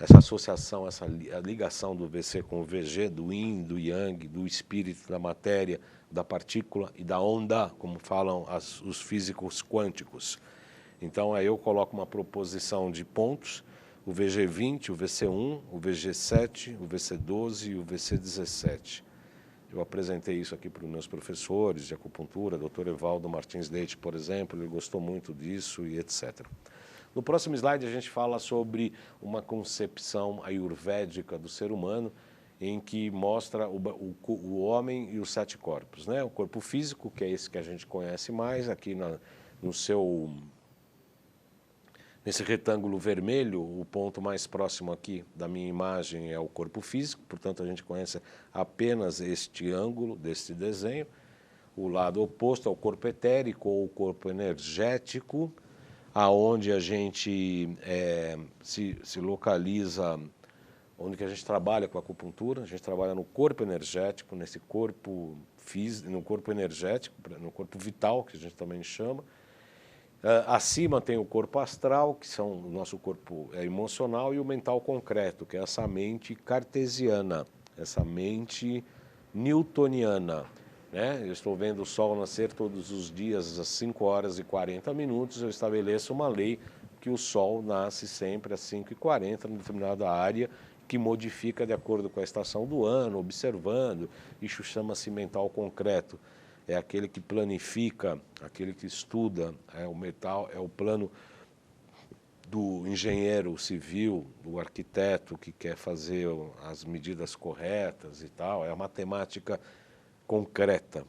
essa associação, a ligação do VC com o VG, do Yin, do Yang, do espírito, da matéria, da partícula e da onda, como falam os físicos quânticos. Então, aí eu coloco uma proposição de pontos, o VG20, o VC1, o VG7, o VC12 e o VC17. Eu apresentei isso aqui para os meus professores de acupuntura, Dr. Evaldo Martins Leite, por exemplo, ele gostou muito disso e etc. No próximo slide a gente fala sobre uma concepção ayurvédica do ser humano em que mostra o homem e os 7 corpos, né? O corpo físico, que é esse que a gente conhece mais, aqui nesse retângulo vermelho, o ponto mais próximo aqui da minha imagem é o corpo físico, portanto a gente conhece apenas este ângulo deste desenho. O lado oposto é o corpo etérico ou o corpo energético, aonde a gente se localiza, onde que a gente trabalha com a acupuntura, a gente trabalha no corpo energético, nesse corpo físico, no corpo energético, no corpo vital, que a gente também chama. Acima tem o corpo astral, que são o nosso corpo emocional, e o mental concreto, que é essa mente cartesiana, essa mente newtoniana. Né? Eu estou vendo o sol nascer todos os dias às 5 horas e 40 minutos, eu estabeleço uma lei que o sol nasce sempre às 5h40 em determinada área, que modifica de acordo com a estação do ano, observando. Isso chama-se mental concreto. É aquele que planifica, aquele que estuda, é o plano do engenheiro civil, do arquiteto que quer fazer as medidas corretas e tal, é a matemática concreta.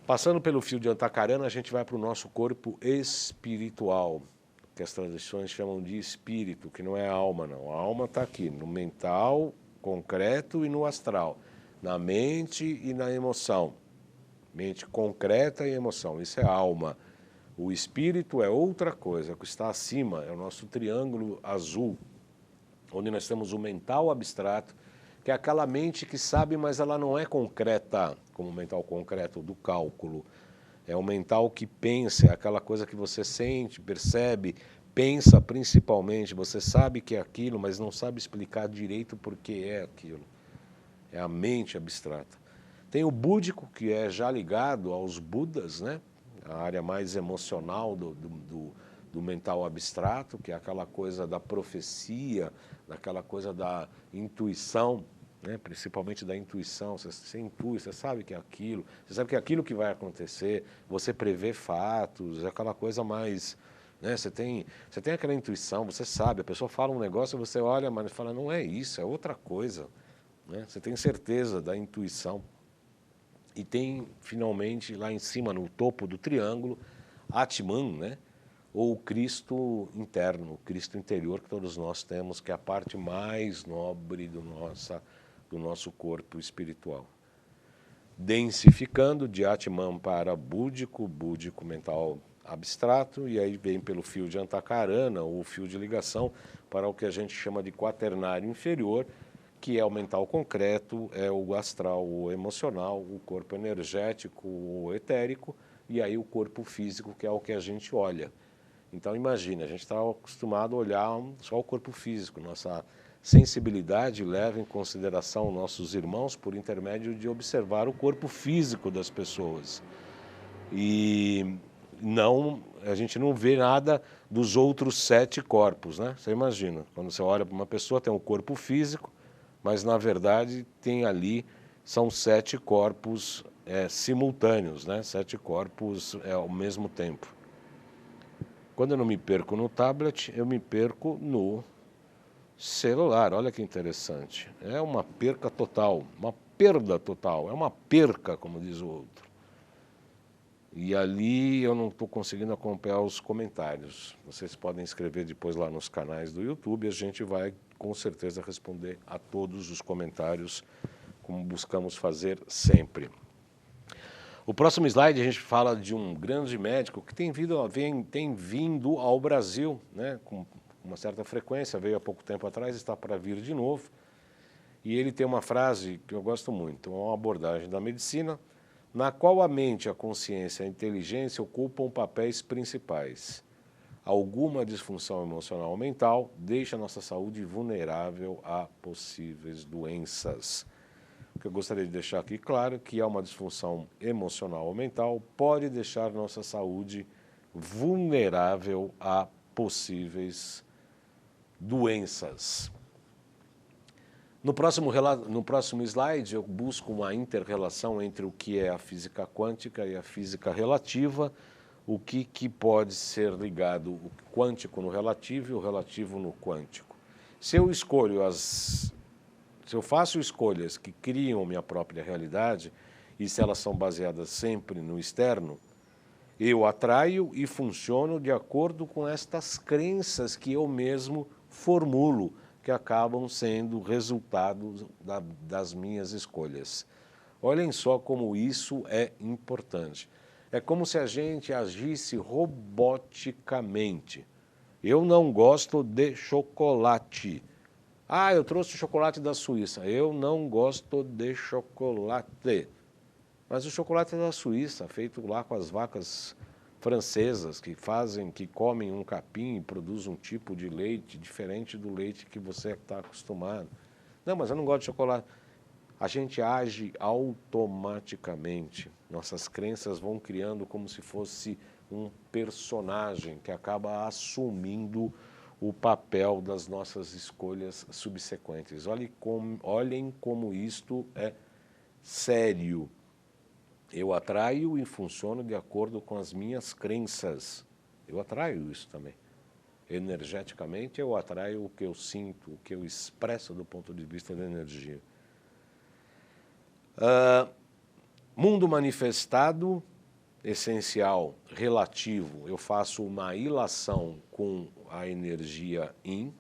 Passando pelo fio de Antacarana, a gente vai para o nosso corpo espiritual, que as tradições chamam de espírito, que não é alma, não. A alma está aqui, no mental, concreto e no astral, na mente e na emoção. Mente concreta e emoção, isso é alma. O espírito é outra coisa, o que está acima é o nosso triângulo azul, onde nós temos o mental abstrato, que é aquela mente que sabe, mas ela não é concreta, como o mental concreto do cálculo. É o mental que pensa, é aquela coisa que você sente, percebe, pensa principalmente, você sabe que é aquilo, mas não sabe explicar direito por que é aquilo. É a mente abstrata. Tem o búdico, que é já ligado aos Budas, né? A área mais emocional do mental abstrato, que é aquela coisa da profecia, daquela coisa da intuição, né? Principalmente da intuição. Você intui, você sabe que é aquilo, você sabe que é aquilo que vai acontecer, você prevê fatos, é aquela coisa mais... Né? Você tem aquela intuição, você sabe, a pessoa fala um negócio, você olha, mas fala, não é isso, é outra coisa. Né? Você tem certeza da intuição. E tem, finalmente, lá em cima, no topo do triângulo, Atman, né? Ou o Cristo interno, o Cristo interior que todos nós temos, que é a parte mais nobre do nosso corpo espiritual. Densificando de Atman para búdico, búdico mental abstrato, e aí vem pelo fio de Antacarana, ou fio de ligação, para o que a gente chama de quaternário inferior, que é o mental concreto, é o astral, o emocional, o corpo energético, o etérico, e aí o corpo físico, que é o que a gente olha. Então imagine, a gente está acostumado a olhar só o corpo físico, nossa sensibilidade leva em consideração nossos irmãos por intermédio de observar o corpo físico das pessoas. E a gente não vê nada dos outros 7 corpos, né? Você imagina, quando você olha para uma pessoa, tem um corpo físico, mas na verdade tem ali, são 7 corpos simultâneos, né? 7 corpos ao mesmo tempo. Quando eu não me perco no tablet, eu me perco no celular, olha que interessante. É uma perca total, uma perda total, é uma perca, como diz o outro. E ali eu não estou conseguindo acompanhar os comentários. Vocês podem escrever depois lá nos canais do YouTube e a gente vai com certeza responder a todos os comentários, como buscamos fazer sempre. O próximo slide a gente fala de um grande médico que tem vindo ao Brasil, né, com uma certa frequência, veio há pouco tempo atrás, está para vir de novo. E ele tem uma frase que eu gosto muito, é uma abordagem da medicina, na qual a mente, a consciência e a inteligência ocupam papéis principais. alguma disfunção emocional mental deixa a nossa saúde vulnerável a possíveis doenças. O que eu gostaria de deixar aqui claro é que uma disfunção emocional ou mental pode deixar nossa saúde vulnerável a possíveis doenças. No próximo slide, eu busco uma inter-relação entre o que é a física quântica e a física relativa, o que pode ser ligado o quântico no relativo e o relativo no quântico. Se eu faço escolhas que criam minha própria realidade, e se elas são baseadas sempre no externo, eu atraio e funciono de acordo com estas crenças que eu mesmo formulo, que acabam sendo resultado das minhas escolhas. Olhem só como isso é importante. É como se a gente agisse roboticamente. Eu não gosto de chocolate. Ah, eu trouxe chocolate da Suíça. Eu não gosto de chocolate. Mas o chocolate é da Suíça, feito lá com as vacas francesas que comem um capim e produzem um tipo de leite diferente do leite que você está acostumado. Não, mas eu não gosto de chocolate. A gente age automaticamente. Nossas crenças vão criando como se fosse um personagem que acaba assumindo o papel das nossas escolhas subsequentes. Olhem como isto é sério. Eu atraio e funciono de acordo com as minhas crenças. Eu atraio isso também. Energeticamente, eu atraio o que eu sinto, o que eu expresso do ponto de vista da energia. Mundo manifestado, essencial, relativo. Eu faço uma ilação com a energia Yin.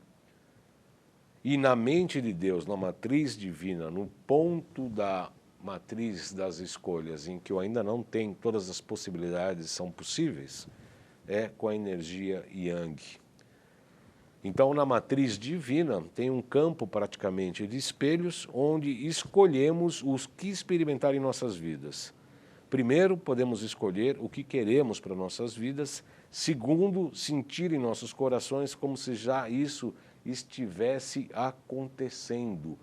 E na mente de Deus, na matriz divina, no ponto da matriz das escolhas, em que eu ainda não tenho todas as possibilidades são possíveis, é com a energia Yang. Então, na matriz divina, tem um campo praticamente de espelhos, onde escolhemos os que experimentar em nossas vidas. Primeiro, podemos escolher o que queremos para nossas vidas. Segundo, sentir em nossos corações como se já isso estivesse acontecendo.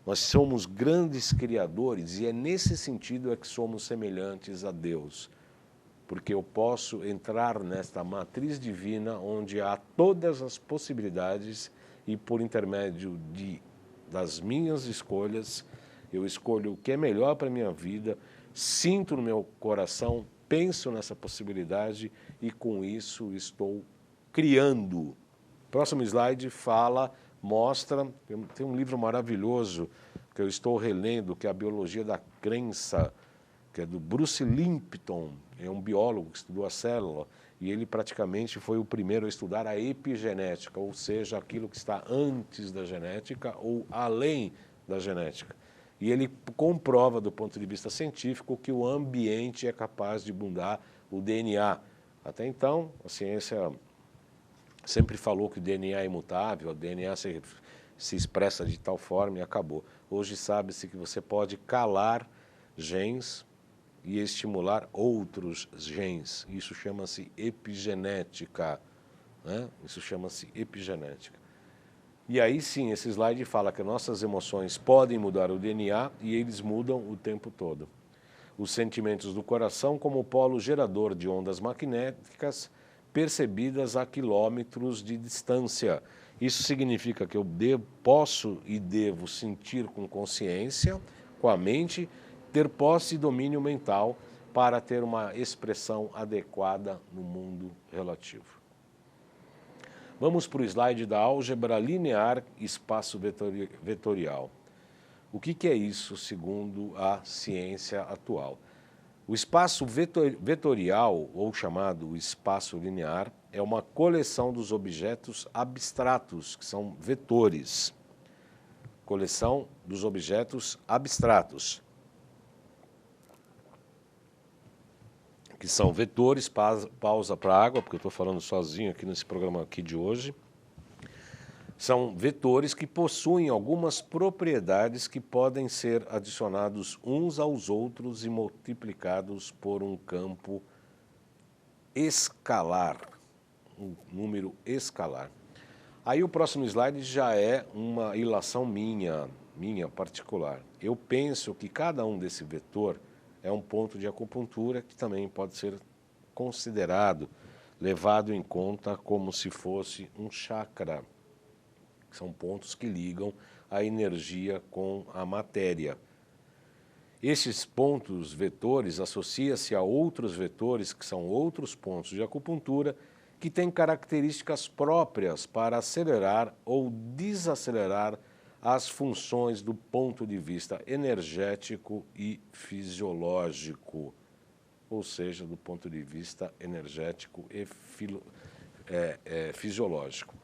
Nós somos grandes criadores e é nesse sentido é que somos semelhantes a Deus. Porque eu posso entrar nesta matriz divina onde há todas as possibilidades e por intermédio das minhas escolhas, eu escolho o que é melhor para a minha vida, sinto no meu coração, penso nessa possibilidade e com isso estou criando. Próximo slide mostra, tem um livro maravilhoso que eu estou relendo, que é a Biologia da Crença, que é do Bruce Lipton, é um biólogo que estudou a célula, e ele praticamente foi o primeiro a estudar a epigenética, ou seja, aquilo que está antes da genética ou além da genética. E ele comprova, do ponto de vista científico, que o ambiente é capaz de mudar o DNA. Até então, a ciência sempre falou que o DNA é imutável, o DNA se expressa de tal forma e acabou. Hoje sabe-se que você pode calar genes e estimular outros genes. Isso chama-se epigenética, né? Isso chama-se epigenética. E aí sim, esse slide fala que nossas emoções podem mudar o DNA e eles mudam o tempo todo. Os sentimentos do coração como polo gerador de ondas magnéticas percebidas a quilômetros de distância. Isso significa que eu posso e devo sentir com consciência, com a mente, ter posse e domínio mental para ter uma expressão adequada no mundo relativo. Vamos para o slide da álgebra linear espaço vetorial. O que é isso segundo a ciência atual? O espaço vetorial, ou chamado espaço linear, é uma coleção dos objetos abstratos, que são vetores. Coleção dos objetos abstratos, que são vetores, pausa para água, porque eu estou falando sozinho aqui nesse programa aqui de hoje. São vetores que possuem algumas propriedades que podem ser adicionados uns aos outros e multiplicados por um campo escalar. um número escalar. Aí o próximo slide já é uma ilação minha particular. Eu penso que cada um desse vetor é um ponto de acupuntura que também pode ser considerado, levado em conta como se fosse um chakra. São pontos que ligam a energia com a matéria. Esses pontos vetores associam-se a outros vetores, que são outros pontos de acupuntura, que têm características próprias para acelerar ou desacelerar as funções do ponto de vista energético e fisiológico, ou seja, do ponto de vista energético e fisiológico.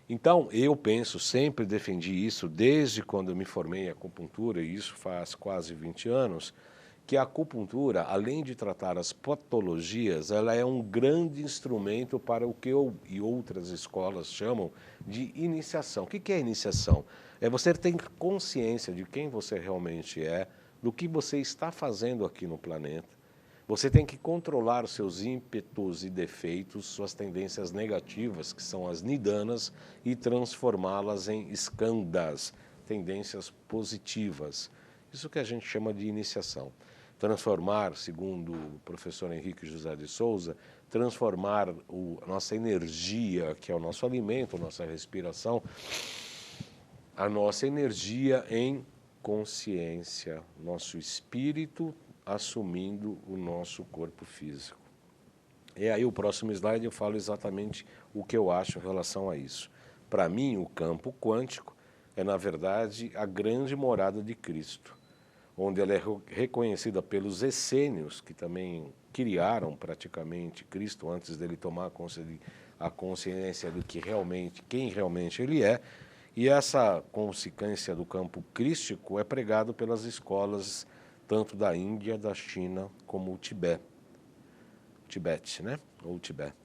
Então, eu penso, sempre defendi isso, desde quando eu me formei em acupuntura, e isso faz quase 20 anos, que a acupuntura, além de tratar as patologias, ela é um grande instrumento para o que eu e outras escolas chamam de iniciação. O que é iniciação? É você ter consciência de quem você realmente é, do que você está fazendo aqui no planeta. Você tem que controlar os seus ímpetos e defeitos, suas tendências negativas, que são as nidanas, e transformá-las em skandhas, tendências positivas. Isso que a gente chama de iniciação. Transformar, segundo o professor Henrique José de Souza, transformar a nossa energia, que é o nosso alimento, a nossa respiração, a nossa energia em consciência, nosso espírito assumindo o nosso corpo físico. E aí o próximo slide eu falo exatamente o que eu acho em relação a isso. Para mim, o campo quântico é, na verdade, a grande morada de Cristo, onde ela é reconhecida pelos essênios, que também criaram praticamente Cristo antes dele tomar a consciência do que realmente, quem realmente ele é, e essa consciência do campo crístico é pregado pelas escolas tanto da Índia, da China, como o Tibete, né? Ou Tibete.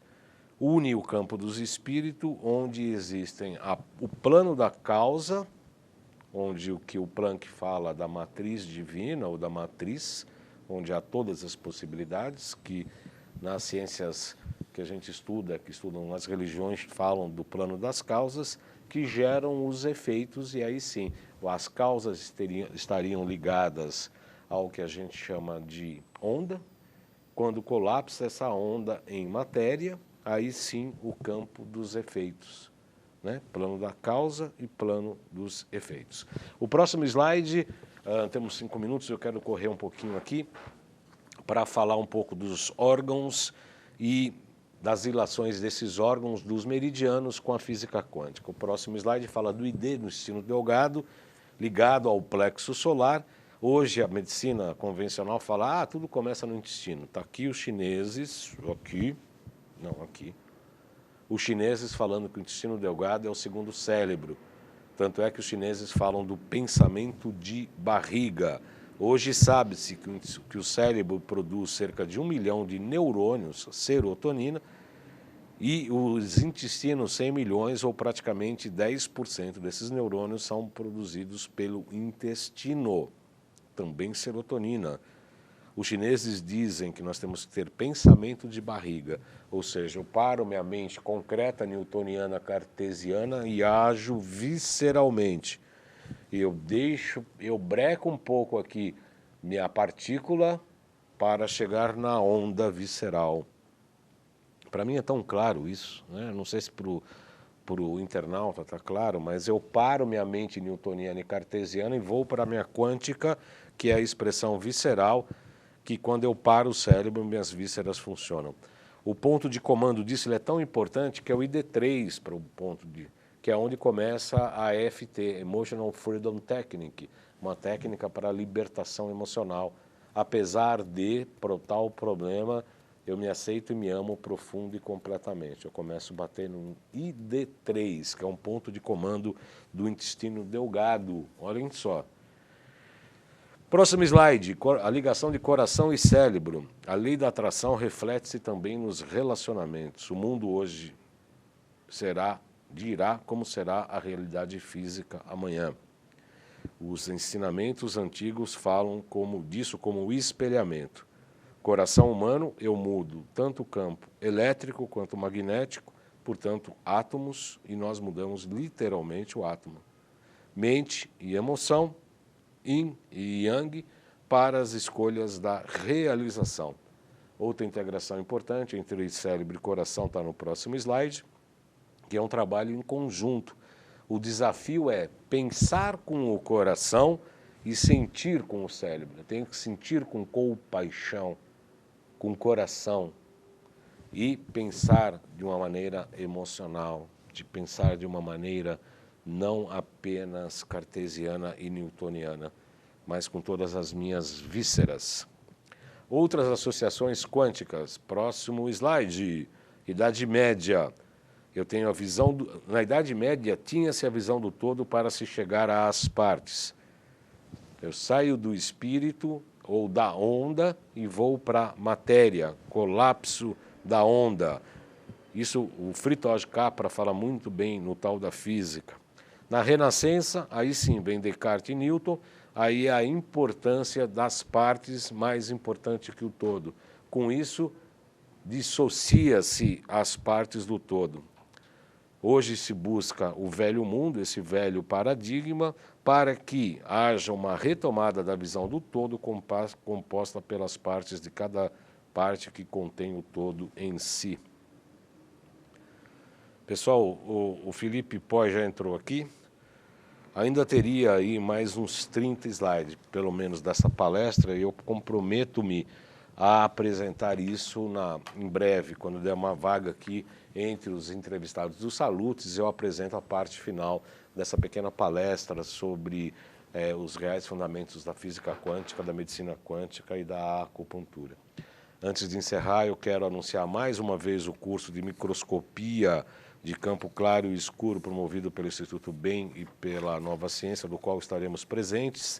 Une o campo dos espíritos, onde existem o plano da causa, onde o que o Planck fala da matriz divina ou da matriz, onde há todas as possibilidades, que nas ciências que a gente estuda, que estudam as religiões, falam do plano das causas, que geram os efeitos, e aí sim, as causas estariam ligadas ao que a gente chama de onda. Quando colapsa essa onda em matéria, aí sim o campo dos efeitos, né? Plano da causa e plano dos efeitos. O próximo slide, temos 5 minutos, eu quero correr um pouquinho aqui para falar um pouco dos órgãos e das ilações desses órgãos, dos meridianos com a física quântica. O próximo slide fala do ID, do intestino delgado, ligado ao plexo solar. Hoje a medicina convencional fala, tudo começa no intestino. Está aqui os chineses, aqui. Os chineses falando que o intestino delgado é o segundo cérebro. Tanto é que os chineses falam do pensamento de barriga. Hoje sabe-se que o cérebro produz cerca de 1 milhão de neurônios, serotonina, e os intestinos 100 milhões, ou praticamente 10% desses neurônios são produzidos pelo intestino, também serotonina. Os chineses dizem que nós temos que ter pensamento de barriga, ou seja, eu paro minha mente concreta, newtoniana, cartesiana e ajo visceralmente. Eu breco um pouco aqui minha partícula para chegar na onda visceral. Para mim é tão claro isso, né? Não sei se para o internauta está claro, mas eu paro minha mente newtoniana e cartesiana e vou para a minha quântica, que é a expressão visceral, que quando eu paro o cérebro, minhas vísceras funcionam. O ponto de comando disso é tão importante que é o ID3, para o ponto que é onde começa a EFT, Emotional Freedom Technique, uma técnica para a libertação emocional. Apesar de, por tal problema, eu me aceito e me amo profundo e completamente. Eu começo a bater no ID3, que é um ponto de comando do intestino delgado. Olhem só. Próximo slide, a ligação de coração e cérebro. A lei da atração reflete-se também nos relacionamentos. O mundo hoje dirá como será a realidade física amanhã. Os ensinamentos antigos falam disso como o espelhamento. Coração humano, eu mudo tanto o campo elétrico quanto magnético, portanto, átomos, e nós mudamos literalmente o átomo. Mente e emoção, yin e yang, para as escolhas da realização. Outra integração importante entre cérebro e coração está no próximo slide, que é um trabalho em conjunto. O desafio é pensar com o coração e sentir com o cérebro. Eu tenho que sentir com compaixão, com o coração, e pensar de uma maneira emocional, de pensar de uma maneira não apenas cartesiana e newtoniana, mas com todas as minhas vísceras. Outras associações quânticas, próximo slide, Idade Média. Eu tenho a visão, na Idade Média tinha-se a visão do todo para se chegar às partes. Eu saio do espírito ou da onda e vou para a matéria, colapso da onda. Isso o Friedrich Capra fala muito bem no tal da física. Na Renascença, aí sim vem Descartes e Newton, aí a importância das partes mais importante que o todo. Com isso, dissocia-se as partes do todo. Hoje se busca o velho mundo, esse velho paradigma, para que haja uma retomada da visão do todo composta pelas partes de cada parte que contém o todo em si. Pessoal, o Felipe Pó já entrou aqui. Ainda teria aí mais uns 30 slides, pelo menos, dessa palestra, e eu comprometo-me a apresentar isso em breve, quando der uma vaga aqui entre os entrevistados dos Salutes, eu apresento a parte final dessa pequena palestra sobre os reais fundamentos da física quântica, da medicina quântica e da acupuntura. Antes de encerrar, eu quero anunciar mais uma vez o curso de microscopia de campo claro e escuro, promovido pelo Instituto BEM e pela Nova Ciência, do qual estaremos presentes.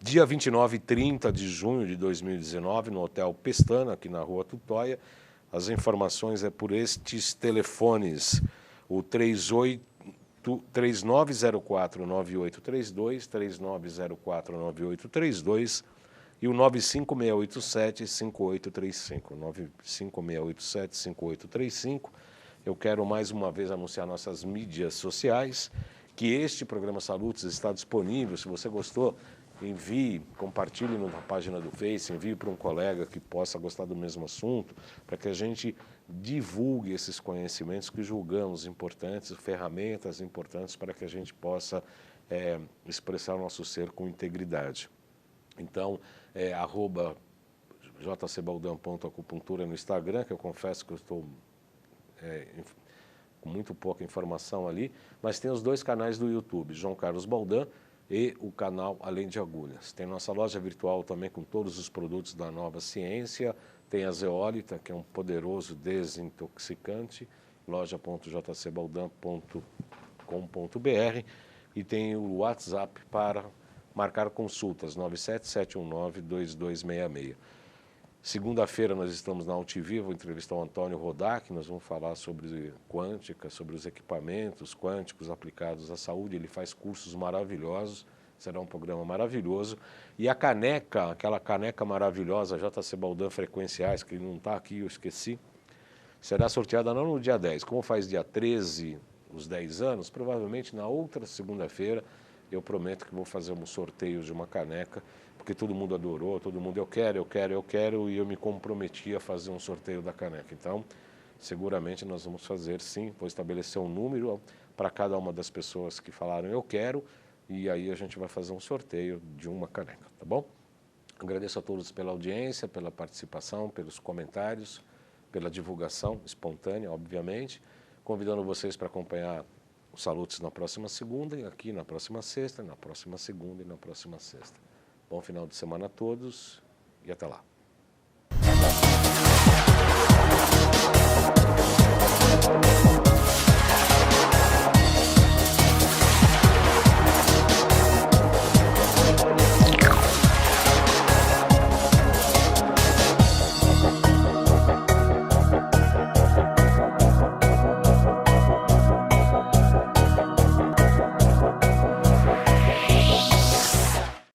Dia 29 e 30 de junho de 2019, no Hotel Pestana, aqui na Rua Tutóia. As informações é por estes telefones, o 3904-9832, 3904-9832 e o 95687-5835, 95687-5835. Eu quero mais uma vez anunciar nossas mídias sociais, que este programa Salutes está disponível. Se você gostou, envie, compartilhe na página do Face, envie para um colega que possa gostar do mesmo assunto, para que a gente divulgue esses conhecimentos que julgamos importantes, ferramentas importantes para que a gente possa expressar o nosso ser com integridade. Então, @jcbaldan.acupuntura no Instagram, que eu confesso que eu estou com muito pouca informação ali, mas tem os dois canais do YouTube, João Carlos Baldan e o canal Além de Agulhas. Tem nossa loja virtual também com todos os produtos da Nova Ciência, tem a Zeólita, que é um poderoso desintoxicante, loja.jcbaldan.com.br, e tem o WhatsApp para marcar consultas, 977192266. Segunda-feira nós estamos na Altivi, vou entrevistar o Antônio Rodak, nós vamos falar sobre quântica, sobre os equipamentos quânticos aplicados à saúde. Ele faz cursos maravilhosos, será um programa maravilhoso. E a caneca, aquela caneca maravilhosa, JC Baldan Frequenciais, que não está aqui, eu esqueci, será sorteada não no dia 10, como faz dia 13, os 10 anos, provavelmente na outra segunda-feira, eu prometo que vou fazer um sorteio de uma caneca, porque todo mundo adorou, todo mundo eu quero, e eu me comprometi a fazer um sorteio da caneca. Então, seguramente nós vamos fazer sim, vou estabelecer um número para cada uma das pessoas que falaram eu quero, e aí a gente vai fazer um sorteio de uma caneca, tá bom? Agradeço a todos pela audiência, pela participação, pelos comentários, pela divulgação espontânea, obviamente, convidando vocês para acompanhar os Salutes na próxima segunda, e aqui na próxima sexta, na próxima segunda e na próxima sexta. Bom final de semana a todos e até lá.